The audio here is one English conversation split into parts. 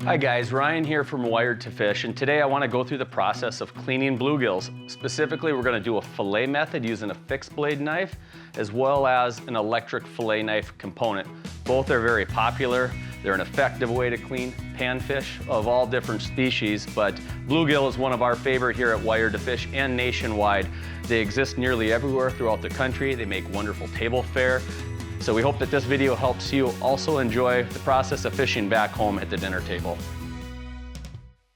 Hi guys, Ryan here from Wired to Fish, and today I want to go through the process of cleaning bluegills. Specifically, we're going to do a fillet method using a fixed blade knife as well as an electric fillet knife component. Both are very popular. They're an effective way to clean panfish of all different species, but bluegill is one of our favorite here at Wired to Fish and nationwide. They exist nearly everywhere throughout the country. They make wonderful table fare. So we hope that this video helps you also enjoy the process of fishing back home at the dinner table.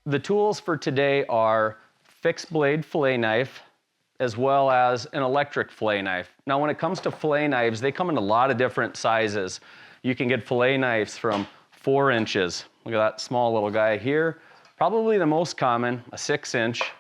The tools for today are fixed blade fillet knife as well as an electric fillet knife. Now when it comes to fillet knives, they come in a lot of different sizes. You can get fillet knives from 4 inches. Look at that small little guy here. Probably the most common, a 6-inch,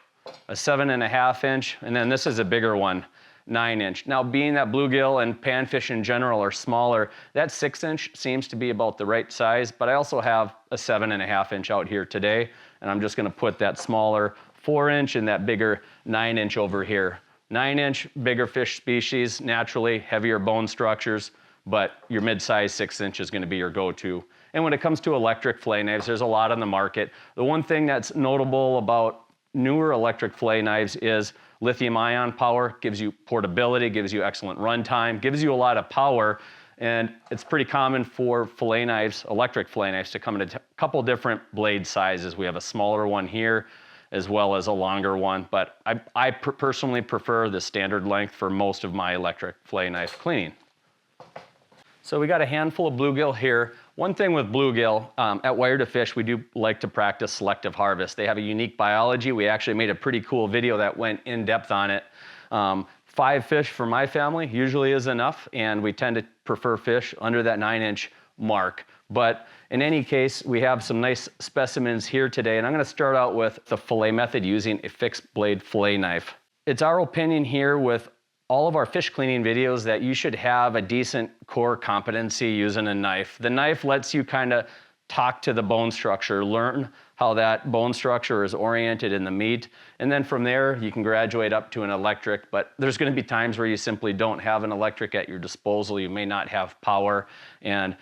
a 7.5 inch, and then this is a bigger one, 9-inch. Now, being that bluegill and panfish in general are smaller, that 6-inch seems to be about the right size, but I also have a 7.5 inch out here today, and I'm just gonna put that smaller 4-inch and that bigger 9-inch over here. 9-inch, bigger fish species, naturally heavier bone structures, but your mid-size 6-inch is gonna be your go-to. And when it comes to electric fillet knives, there's a lot on the market. The one thing that's notable about newer electric fillet knives is lithium-ion power, gives you portability, gives you excellent runtime, gives you a lot of power, and it's pretty common for fillet knives, electric fillet knives, to come in a couple different blade sizes. We have a smaller one here, as well as a longer one, but I personally prefer the standard length for most of my electric fillet knife cleaning. So we got a handful of bluegill here. One thing with bluegill, at Wired to Fish, we do like to practice selective harvest. They have a unique biology. We actually made a pretty cool video that went in depth on it. 5 fish for my family usually is enough, and we tend to prefer fish under that 9-inch mark. But in any case, we have some nice specimens here today, and I'm gonna start out with the fillet method using a fixed blade fillet knife. It's our opinion here with all of our fish cleaning videos that you should have a decent core competency using a knife. The knife lets you kind of talk to the bone structure, learn how that bone structure is oriented in the meat, and then from there you can graduate up to an electric, but there's going to be times where you simply don't have an electric at your disposal. You may not have power, and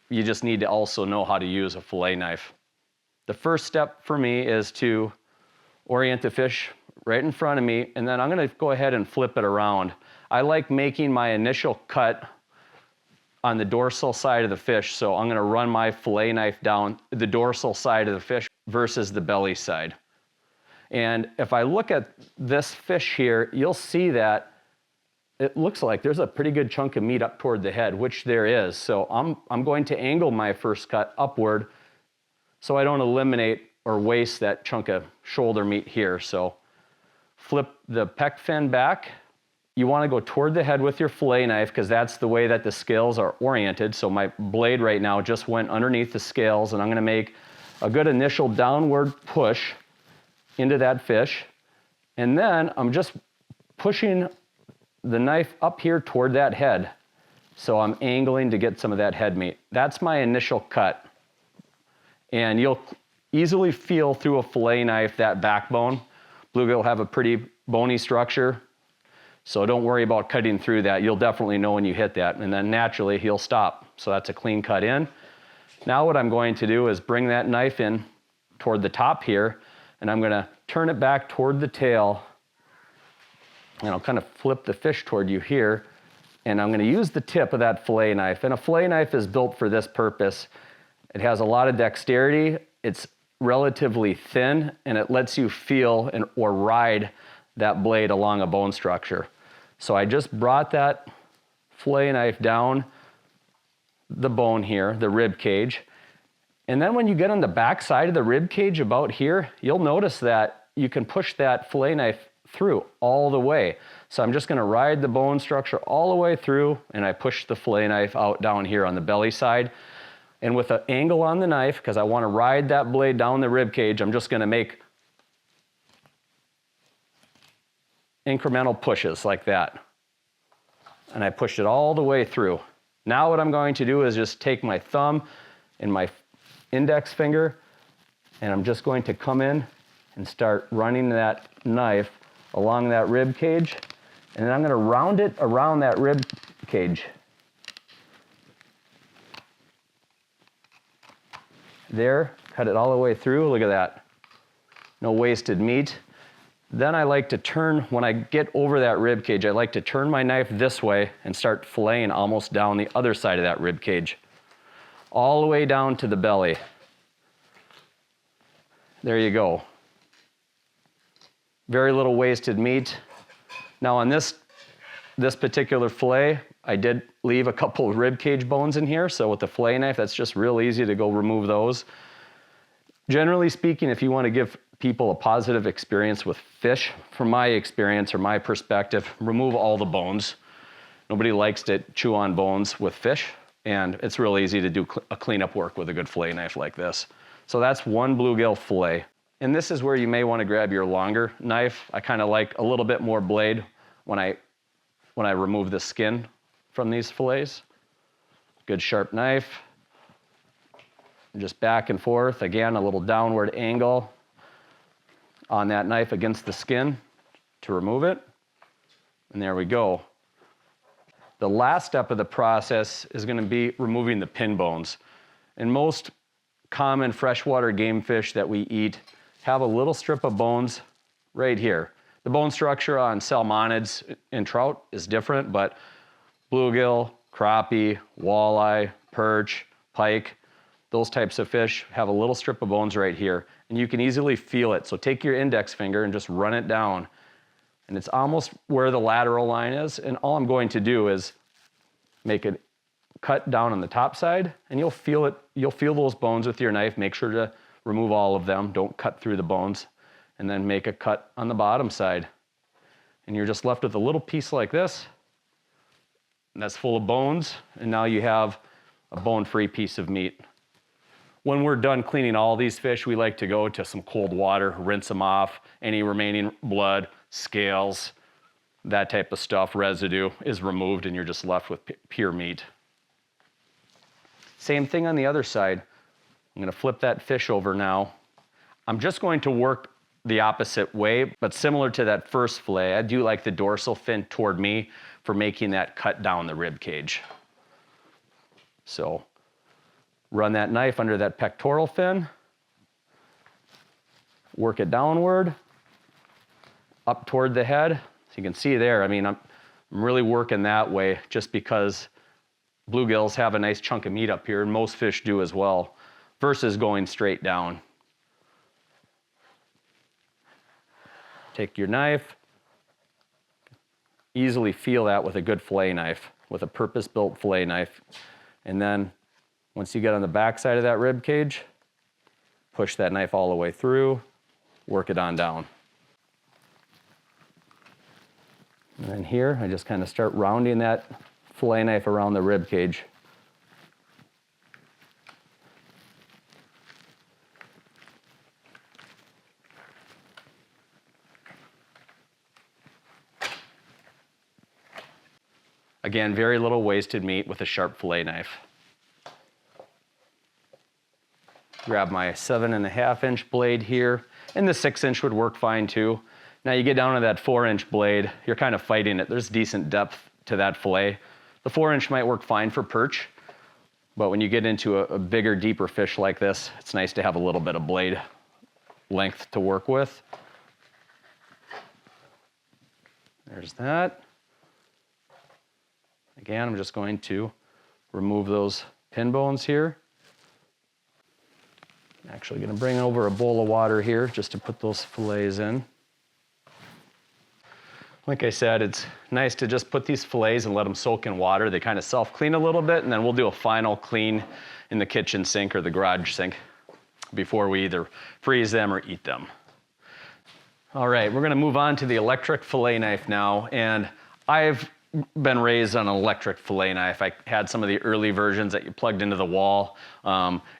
you just need to also know how to use a fillet knife. The first step for me is to orient the fish right in front of me, and then I'm gonna go ahead and flip it around. I like making my initial cut on the dorsal side of the fish, so I'm gonna run my fillet knife down the dorsal side of the fish versus the belly side. And if I look at this fish here, you'll see that it looks like there's a pretty good chunk of meat up toward the head, which there is. So I'm going to angle my first cut upward so I don't eliminate or waste that chunk of shoulder meat here. So flip the pec fin back. You want to go toward the head with your fillet knife because that's the way that the scales are oriented. So my blade right now just went underneath the scales, and I'm going to make a good initial downward push into that fish. And then I'm just pushing the knife up here toward that head. So I'm angling to get some of that head meat. That's my initial cut. And you'll easily feel through a fillet knife that backbone. Bluegill have a pretty bony structure, so don't worry about cutting through that. You'll definitely know when you hit that, and then naturally he'll stop. So that's a clean cut in. Now what I'm going to do is bring that knife in toward the top here, and I'm gonna turn it back toward the tail, and I'll kind of flip the fish toward you here, and I'm gonna use the tip of that fillet knife. And a fillet knife is built for this purpose. It has a lot of dexterity. It's relatively thin, and it lets you feel or ride that blade along a bone structure. So I just brought that fillet knife down the bone here, the rib cage, and then when you get on the back side of the rib cage about here, you'll notice that you can push that fillet knife through all the way. So I'm just gonna ride the bone structure all the way through, and I push the fillet knife out down here on the belly side. And with an angle on the knife, because I want to ride that blade down the rib cage, I'm just going to make incremental pushes like that. And I pushed it all the way through. Now what I'm going to do is just take my thumb and my index finger, and I'm just going to come in and start running that knife along that rib cage, and then I'm going to round it around that rib cage. there, cut it all the way through. Look at that. No wasted meat. Then I like to turn, when I get over that rib cage, I like to turn my knife this way and start filleting almost down the other side of that rib cage, all the way down to the belly. There you go. Very little wasted meat. Now on this particular fillet, I did leave a couple of rib cage bones in here, so with the fillet knife, that's just real easy to go remove those. Generally speaking, if you want to give people a positive experience with fish, from my experience or my perspective, remove all the bones. Nobody likes to chew on bones with fish, and it's real easy to do a cleanup work with a good fillet knife like this. So that's one bluegill fillet. And this is where you may want to grab your longer knife. I kind of like a little bit more blade when I remove the skin from these fillets. Good sharp knife. Just back and forth. Again, a little downward angle on that knife against the skin to remove it. And there we go. The last step of the process is going to be removing the pin bones. And most common freshwater game fish that we eat have a little strip of bones right here. The bone structure on salmonids and trout is different, but bluegill, crappie, walleye, perch, pike, those types of fish have a little strip of bones right here, and you can easily feel it. So take your index finger and just run it down, and it's almost where the lateral line is, and all I'm going to do is make a cut down on the top side, and you'll feel it. You'll feel those bones with your knife. Make sure to remove all of them. Don't cut through the bones, and then make a cut on the bottom side. And you're just left with a little piece like this, and that's full of bones, and now you have a bone-free piece of meat. When we're done cleaning all these fish, we like to go to some cold water, rinse them off. Any remaining blood, scales, that type of stuff, residue is removed, and you're just left with pure meat. Same thing on the other side. I'm going to flip that fish over now. I'm just going to work the opposite way, but similar to that first fillet, I do like the dorsal fin toward me for making that cut down the rib cage. So run that knife under that pectoral fin, work it downward, up toward the head. So you can see there, I mean, I'm really working that way just because bluegills have a nice chunk of meat up here, and most fish do as well, versus going straight down. Take your knife, easily feel that with a good fillet knife, with a purpose-built fillet knife. And then once you get on the back side of that rib cage, push that knife all the way through, work it on down. And then here, I just kind of start rounding that fillet knife around the rib cage. Again, very little wasted meat with a sharp fillet knife. Grab my 7.5-inch blade here, and the 6-inch would work fine too. Now you get down to that 4-inch blade, you're kind of fighting it. There's decent depth to that fillet. The 4-inch might work fine for perch, but when you get into a bigger, deeper fish like this, it's nice to have a little bit of blade length to work with. There's that. Again, I'm just going to remove those pin bones here. I'm actually going to bring over a bowl of water here just to put those fillets in. Like I said, it's nice to just put these fillets and let them soak in water. They kind of self-clean a little bit, and then we'll do a final clean in the kitchen sink or the garage sink before we either freeze them or eat them. All right, we're going to move on to the electric fillet knife now, and I've been raised on an electric fillet knife. I had some of the early versions that you plugged into the wall.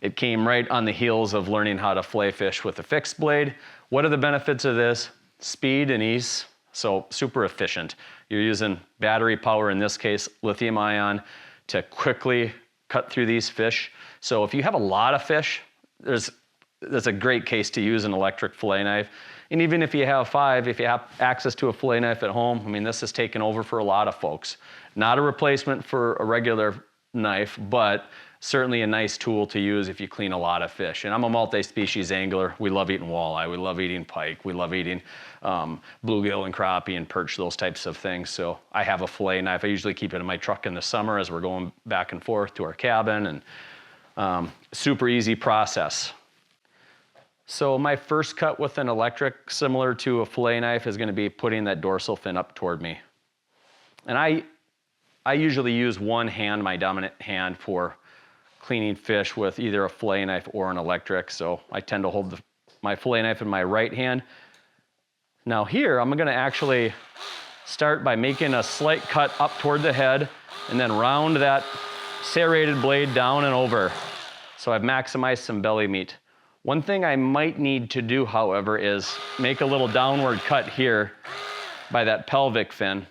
It came right on the heels of learning how to fillet fish with a fixed blade. What are the benefits of this? Speed and ease, so super efficient. You're using battery power, in this case lithium-ion, to quickly cut through these fish. So if you have a lot of fish, there's a great case to use an electric fillet knife. And even if you have 5, if you have access to a fillet knife at home, I mean, this has taken over for a lot of folks. Not a replacement for a regular knife, but certainly a nice tool to use if you clean a lot of fish. And I'm a multi-species angler. We love eating walleye, we love eating pike, we love eating bluegill and crappie and perch, those types of things. So I have a fillet knife. I usually keep it in my truck in the summer as we're going back and forth to our cabin, and super easy process. So my first cut with an electric, similar to a fillet knife, is gonna be putting that dorsal fin up toward me. And I usually use one hand, my dominant hand, for cleaning fish with either a fillet knife or an electric. So I tend to hold my fillet knife in my right hand. Now here, I'm gonna actually start by making a slight cut up toward the head and then round that serrated blade down and over. So I've maximized some belly meat. One thing I might need to do, however, is make a little downward cut here by that pelvic fin.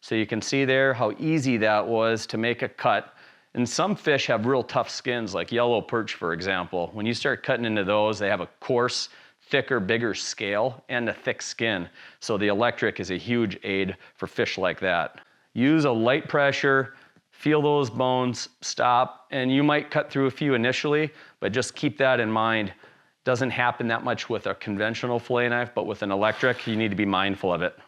So you can see there how easy that was to make a cut. And some fish have real tough skins, like yellow perch, for example. When you start cutting into those, they have a coarse, thicker, bigger scale and a thick skin. So the electric is a huge aid for fish like that. Use a light pressure, feel those bones, stop, and you might cut through a few initially, but just keep that in mind. Doesn't happen that much with a conventional fillet knife, but with an electric, you need to be mindful of it.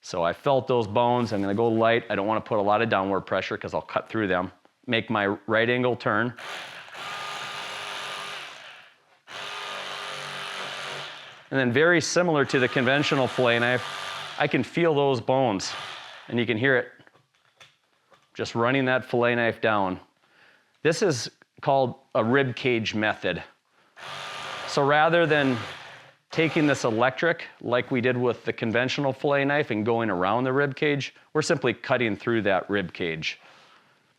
So I felt those bones. I'm gonna go light. I don't wanna put a lot of downward pressure because I'll cut through them. Make my right angle turn. And then very similar to the conventional fillet knife, I can feel those bones and you can hear it. Just running that fillet knife down. This is called a rib cage method. So rather than taking this electric like we did with the conventional fillet knife and going around the rib cage, we're simply cutting through that rib cage.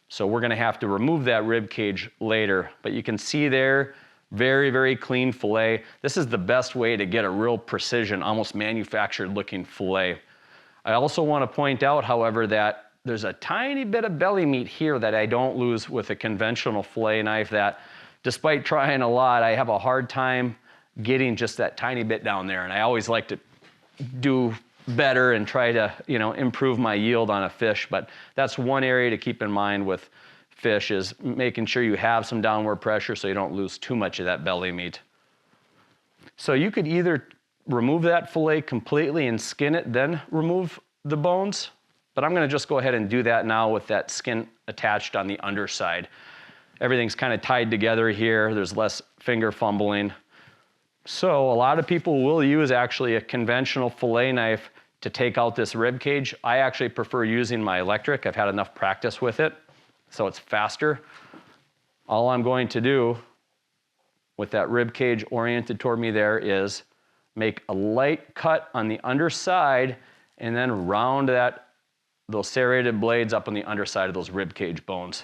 So we're gonna have to remove that rib cage later, but you can see there, very, very clean fillet. This is the best way to get a real precision, almost manufactured looking fillet. I also wanna point out, however, that there's a tiny bit of belly meat here that I don't lose with a conventional fillet knife that, despite trying a lot, I have a hard time getting just that tiny bit down there. And I always like to do better and try to, improve my yield on a fish. But that's one area to keep in mind with fish, is making sure you have some downward pressure so you don't lose too much of that belly meat. So you could either remove that fillet completely and skin it, then remove the bones. But I'm gonna just go ahead and do that now with that skin attached on the underside. Everything's kind of tied together here. There's less finger fumbling. So a lot of people will use actually a conventional fillet knife to take out this rib cage. I actually prefer using my electric. I've had enough practice with it, so it's faster. All I'm going to do with that rib cage oriented toward me there is make a light cut on the underside and then round those serrated blades up on the underside of those rib cage bones.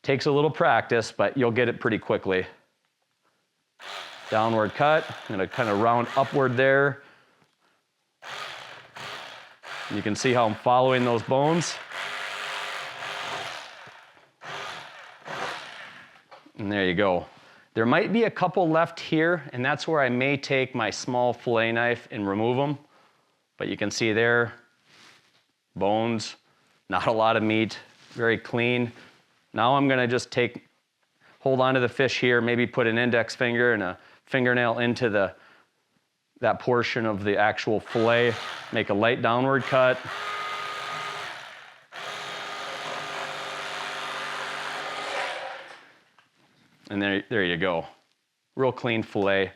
Takes a little practice, but you'll get it pretty quickly. Downward cut, I'm gonna kind of round upward there. You can see how I'm following those bones. And there you go. There might be a couple left here, and that's where I may take my small fillet knife and remove them. But you can see there, bones, not a lot of meat, very clean. Now I'm gonna just hold on to the fish here, maybe put an index finger and a fingernail into that portion of the actual fillet, make a light downward cut. And there you go. Real clean fillet.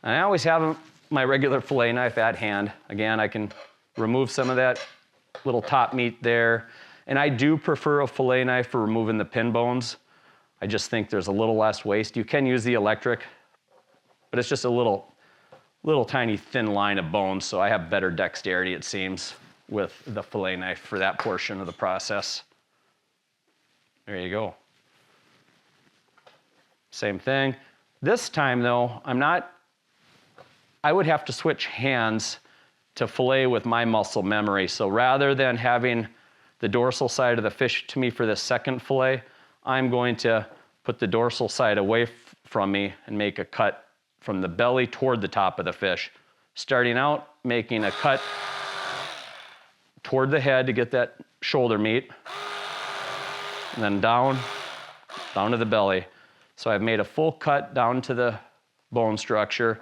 And I always have my regular fillet knife at hand. Again, I can remove some of that little top meat there. And I do prefer a fillet knife for removing the pin bones. I just think there's a little less waste. You can use the electric, but it's just a little tiny thin line of bones, so I have better dexterity, it seems, with the fillet knife for that portion of the process. There you go. Same thing. This time though, I would have to switch hands to fillet with my muscle memory. So rather than having the dorsal side of the fish to me for the second fillet, I'm going to put the dorsal side away from me and make a cut from the belly toward the top of the fish. Starting out, making a cut toward the head to get that shoulder meat, and then down down to the belly. So I've made a full cut down to the bone structure.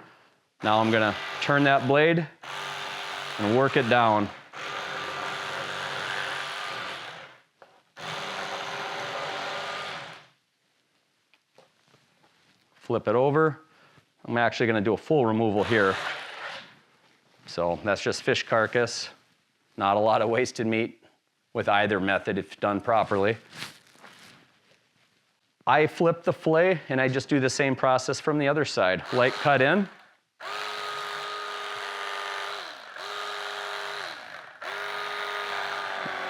Now I'm gonna turn that blade and work it down. Flip it over. I'm actually gonna do a full removal here. So that's just fish carcass. Not a lot of wasted meat with either method if done properly. I flip the fillet and I just do the same process from the other side. Light cut in.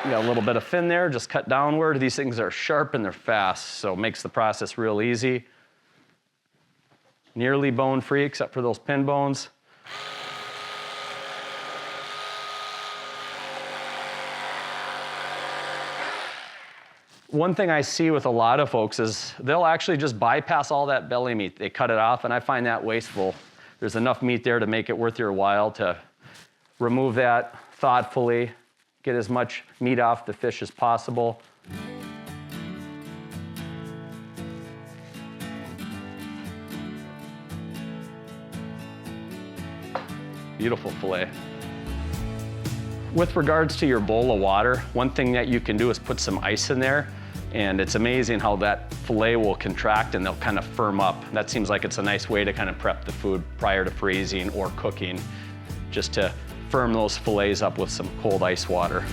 You got a little bit of fin there, just cut downward. These things are sharp and they're fast, so it makes the process real easy. Nearly bone free except for those pin bones. One thing I see with a lot of folks is they'll actually just bypass all that belly meat. They cut it off, and I find that wasteful. There's enough meat there to make it worth your while to remove that thoughtfully, get as much meat off the fish as possible. Beautiful fillet. With regards to your bowl of water, one thing that you can do is put some ice in there, and it's amazing how that fillet will contract and they'll kind of firm up. That seems like it's a nice way to kind of prep the food prior to freezing or cooking, just to firm those fillets up with some cold ice water.